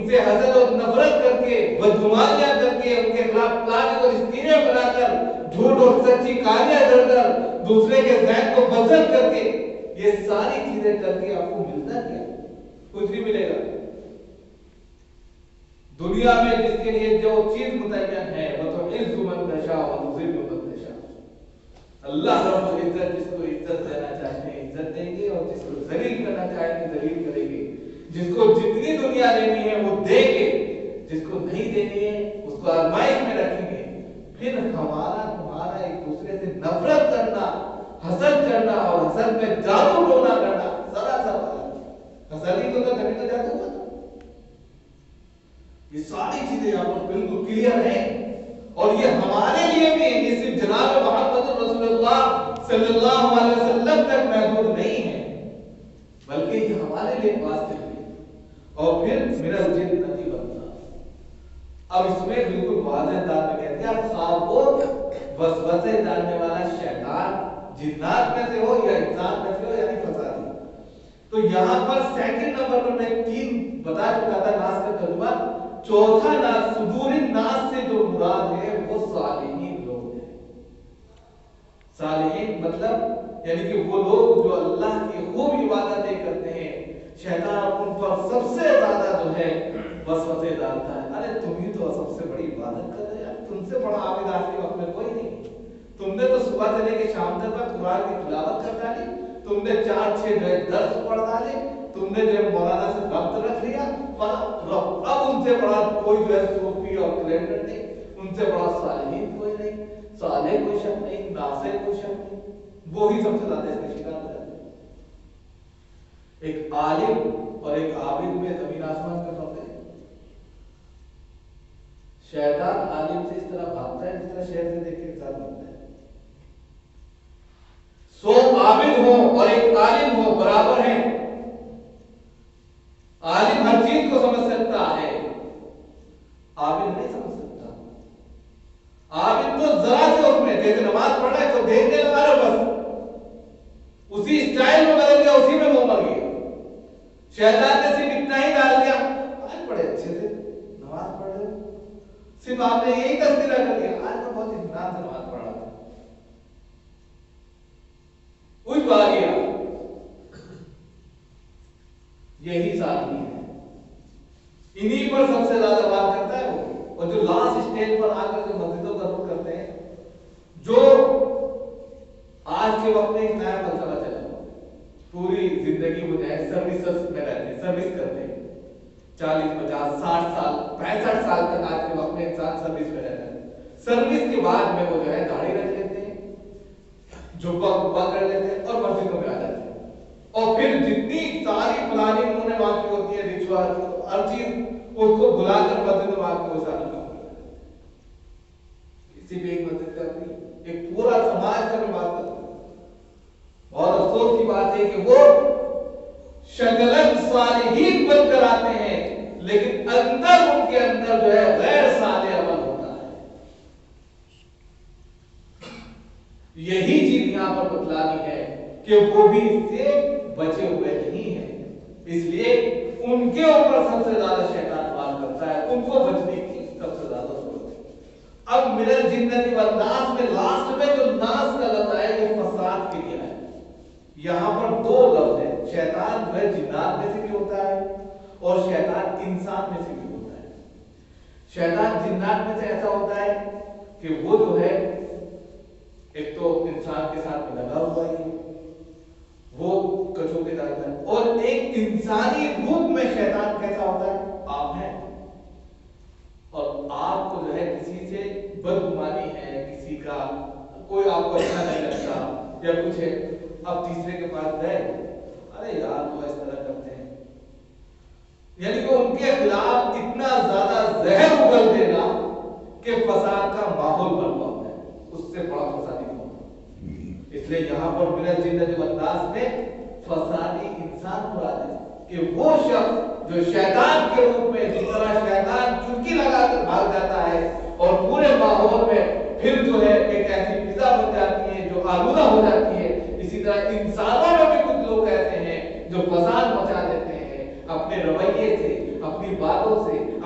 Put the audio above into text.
ان سے حسد اور نفرت کر کے، بدگمانیاں کر کے، ان کے خلاف پلاننگ اور اسکیمیں بنا کر، جھوٹ اور سچی کہانیاں گڑھ کر، دوسرے کے ذہن کو بدل کر کے، یہ ساری چیزیں کر کے آپ کو ملتا کیا؟ کچھ نہیں ملے گا۔ دنیا میں جس کے لیے جو چیز متعین ہے وہ تو عز من تشاء و تذل من تشاء، اللہ رب العزت جس کو عزت دینا چاہتے ہیں عزت دیں گے، اور جس کو ذلیل کرنا چاہیں گے ذلیل کریں گے۔ جس کو جتنی دنیا دینی ہے وہ دیں گے، جس کو نہیں دینی ہے اس کو آزمائش میں رکھیں گے۔ پھر ہمارا تمہارا ایک دوسرے سے نفرت کرنا، حسد کرنا، اور حسد میں جادو ٹونا کرنا ذرا سا حسد ہی تو تھا، تبھی تو جادو ہوا تھا۔ یہ ساری چیزیں یہاں پر بالکل کلیئر ہیں، اور یہ ہمارے لیے بھی ہے، یہ صرف جناب محمد رسول اللہ صلی اللہ علیہ وسلم تک محدود نہیں ہے، بلکہ یہ ہمارے لیے واسطے ہے۔ اور پھر میرا جنتی بنتا، اب اس میں بالکل واضح انداز میں کہتے ہیں آپ خواب کو وسوسے ڈالنے والا شیطان جنات میں سے ہو یا انسان میں سے ہو، یعنی فسادی۔ تو یہاں پر سیکنڈ نمبر پر میں 3 بتا چکا تھا ناس کا ترجمہ، چوتھا ناس صدور الناس سے جو مراد ہے وہ صالحین لوگ ہیں۔ صالحین مطلب یعنی کہ وہ لوگ جو اللہ کی خوب عبادتیں کرتے ہیں، شیطان ان پر سب سے زیادہ جو ہے وسوسے ڈالتا ہے، ارے تم ہی تو سب سے بڑی عبادت کر رہے ہیں، تم سے بڑا عابد آج کے وقت میں کوئی نہیں، تم نے تو صبح سے لے کے شام تک قرآن کی تلاوت کر ڈالی، تم نے 4-6 جو ہے درس پڑھ ڈالے، تم نے جو ہے مولانا سے وقت رکھ لیا، اب ان سے بڑا کوئی جو ہے صوفی اور کلینڈر نہیں، ان سے بڑا صالحین کوئی نہیں، صالح کوئی شک نہیں، ناصح کوئی شک نہیں، وہی سب سے زیادہ اس کے شکار ہو جاتے ہیں۔ ایک عالم اور ایک عابد میں زمین آسمان کا فرق ہے۔ شیطان عالم سے اس طرح بھاگتا ہے جس طرح شہر سے دیکھ کے انسان بھاگتا ہے۔ 100 عابد ہو اور ایک عالم ہو برابر ہیں، عالم ہر چیز کو سمجھ سکتا ہے، عابد نہیں سمجھ سکتا۔ عابد تو ذرا سے اس میں جیسے نماز پڑھ رہا ہے تو دیکھنے لگا رہا، بس اسی اسٹائل میں بدل گیا، اسی میں مر گیا۔ شیطان نے صرف اتنا ہی ڈال دیا، آج بڑے اچھے سے نماز پڑھ رہے، صرف آپ نے یہی تذکرہ کر دیا، آج میں بہت اطمینان سے نماز پڑھ رہا تھا، کچھ آ گیا۔ یہی ساتھی ہے، انہی پر سب سے زیادہ بات کرتا ہے وہ، اور جو لاسٹ اسٹیج پر آ کر جو مسجدوں کا رخ کرتے ہیں، جو آج کے وقت میں ایک نیا فلسفہ چلا ہوا، پوری زندگی وہ جو ہے سروسز میں رہتے ہیں، سروس کرتے ہیں، 40 50 60 سال 65 سال تک آج کے وقت میں انسان سروس میں رہتا ہے۔ سروس کے بعد میں وہ جو ہے داڑھی رکھ لیتے ہیں، جھبا کر لیتے ہیں اور مسجدوں میں آ جاتے ہیں، اور پھر جتنی ساری پلاننگ انہوں نے وہاں کی ہوتی ہے، رچوال ہر چیز اس کو بلا کر مسجد میں آ کے وہ سارا کام کرتے ہیں۔ کسی بھی ایک مسجد کا نہیں، ایک پورا سماج کا میں بات کرتا ہوں۔ بہت افسوس کی بات ہے کہ وہ شکلن صالحین بن کر آتے ہیں، لیکن اندر ان کے اندر جو ہے غیر صالح عمل ہوتا ہے۔ یہی چیز یہاں پر بتلانی ہے کہ وہ بھی اس سے بچے ہوئے نہیں ہیں، اس لیے ان کے اوپر سب سے زیادہ شیطان وار کرتا ہے، ان کو بچنے کی سب سے زیادہ ضرورت ہے۔ اب منل جنتی والناس میں لاسٹ میں جو ناس کا لفظ ہے یہ فساد کے لیے ہے۔ یہاں پر 2 لفظ ہیں، شیطان جو ہے جنات میں سے بھی ہوتا ہے اور شیطان انسان میں سے بھی ہوتا ہے۔ شیطان جنات میں سے ایسا ہوتا ہے کہ وہ جو ہے ایک تو انسان کے ساتھ میں لگا ہوا ہے، وہ کچھوں کے ڈالتا ہے، اور ایک انسانی روپ میں شیطان کیسا ہوتا ہے؟ آپ ہیں، اور آپ کو جو ہے کسی سے بدگمانی ہے، کسی کا کوئی آپ کو اچھا نہیں لگتا یا کچھ ہے، اب تیسرے کے پاس گئے، ارے یار وہ اس طرح کرتے ہیں، یعنی کہ ان کے خلاف اتنا زیادہ زہر اگل دینا کہ فساد کا ماحول برپا ہوتا ہے، اس سے بڑا فسادی ہوتا ہے۔ اس لیے یہاں پر منل جنتی والناس میں فسادی انسان مراد ہے کہ وہ شخص جو شیطان کے روپ میں جس طرح شیطان چٹکی لگا کر بھاگ جاتا ہے اور پورے ماحول میں پھر جو ہے ایک ایسی فضا بن جاتی ہے جو آلودہ ہو جاتی ہے، اسی طرح انسانوں میں بھی کچھ لوگ ایسے ہیں جو فساد مچا دیتے ہیں اپنے رویے سے، اپنی باتوں سے،